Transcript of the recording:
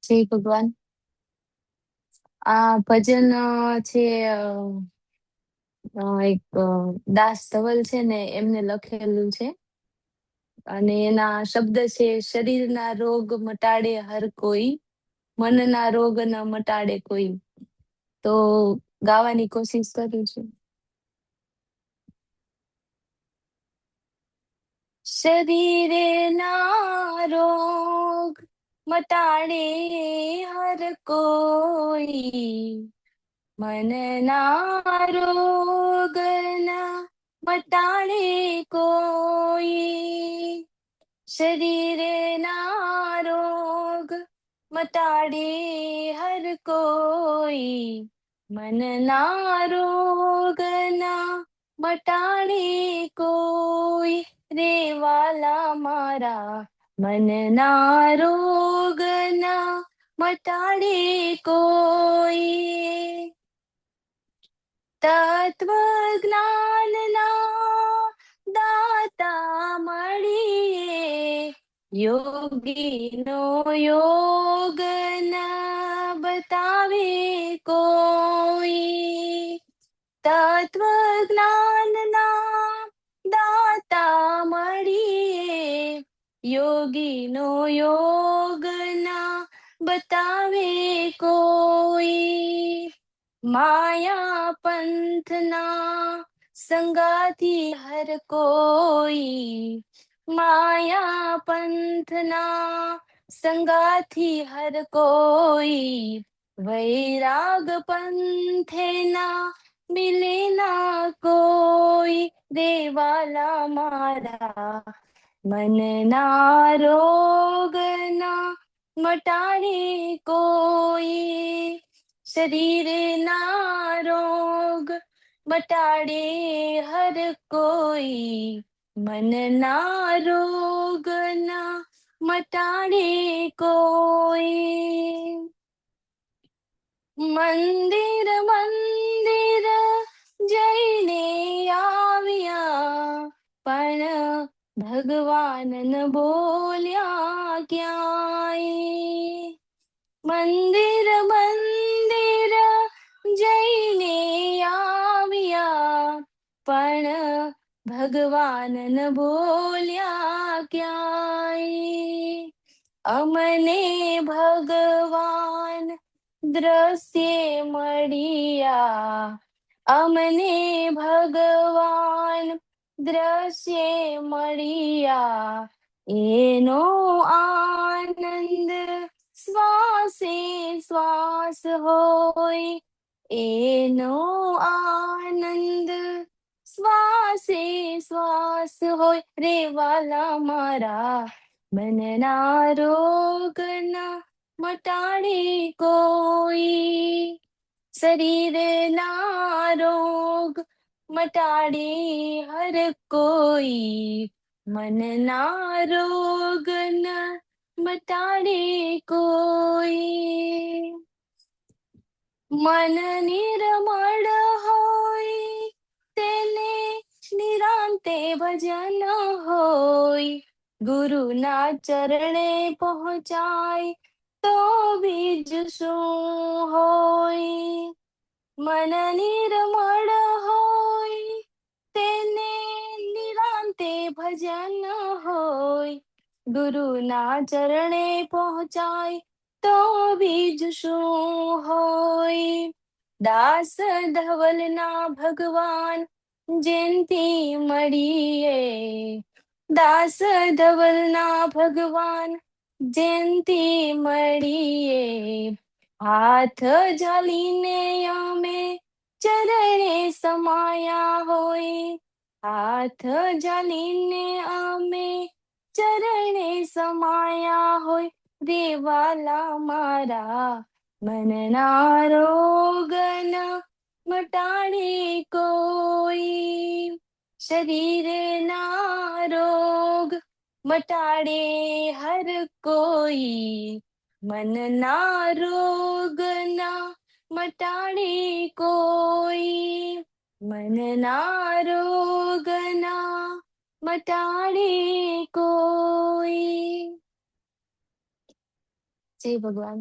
જય ભગવાન. આ ભજન છે એક દાસ ધવલ છે ને એમને લખેલું છે. અને એના શબ્દ છે, શરીરના રોગ મટાડે હર કોઈ, મનના રોગ ન મટાડે કોઈ. તો ગાવાની કોશિશ કરું છું. શરીરે ના રોગ મટાડે હર કોઈ, મનના રોગ ના મટાડે કોઈ. શરીરે ના રોગ મટાડે હર કોઈ, મનના રોગ ના મટાડે કોઈ. રે વાલા મારા મનના રોગ ના મટાડે કોઈ. તત્વ જ્ઞાનના દાતા મળીએ, યોગીનો યોગ ના બતાવે કોઈ. તત્વ જ્ઞાનના દાતા મળીએ, યોગીનો યોગ ના બતાવે કોઈ. માયા પંથના સંગાથી હર કોઈ, માયા પંથના સંગાથી હર કોઈ. વૈરાગ પંથે ના મિલે ના કોઈ. દેવાલા મારા મનના રોગ ના મટાડે કોઈ. શરીરે ના રોગ મટાડે હર કોઈ, મનના રોગ ના મટાડે કોઈ. મંદિર મંદિર જઈને આવ્યા, પણ ભગવાન ન બોલ્યા ક્યાંય. મંદિર મંદિર જઈને આવ્યા, પણ ભગવાન ન બોલ્યા ક્યાંય. અમને ભગવાન દ્રશ્ય મળ્યા, અમને ભગવાન દ્રશ્ય મળ્યા. એનો આનંદ શ્વાસે શ્વાસ હોય, એનો આનંદ શ્વાસે શ્વાસ હોય. રે વાલા મારા મનના રોગ ના મટાડે કોઈ. શરીરે ના રોગ મટાડે હર કોઈ, મનના રોગ ના મટાડે કોઈ. મન નિર્મળ હોય તેને નિરાંતે ભજન હોય, ગુરુના ચરણે પહોંચાય તો બીજું શું હોય. મન નિર્મળ હોય તેને નિરાંતે ભજન હોય, ગુરુના ચરણે પહોંચાય તો બીજું શું હોય. દાસ ધવલના ભગવાન જયંતી મળીએ, દાસ ધવલના ભગવાન જયંતી મળીએ. હાથ જાલીને અમે ચરણે સમાયા હોય, હાથ જાલીને અમે ચરણે સમાયા હોય. દેવાલા મારા મનના રોગ ના મટાડે કોઈ. શરીરે ના રોગ મટાડે હર કોઈ, મનના રોગ ના મટાડે કોઈ. મનના રોગ ના મટાડે કોઈ. જય ભગવાન.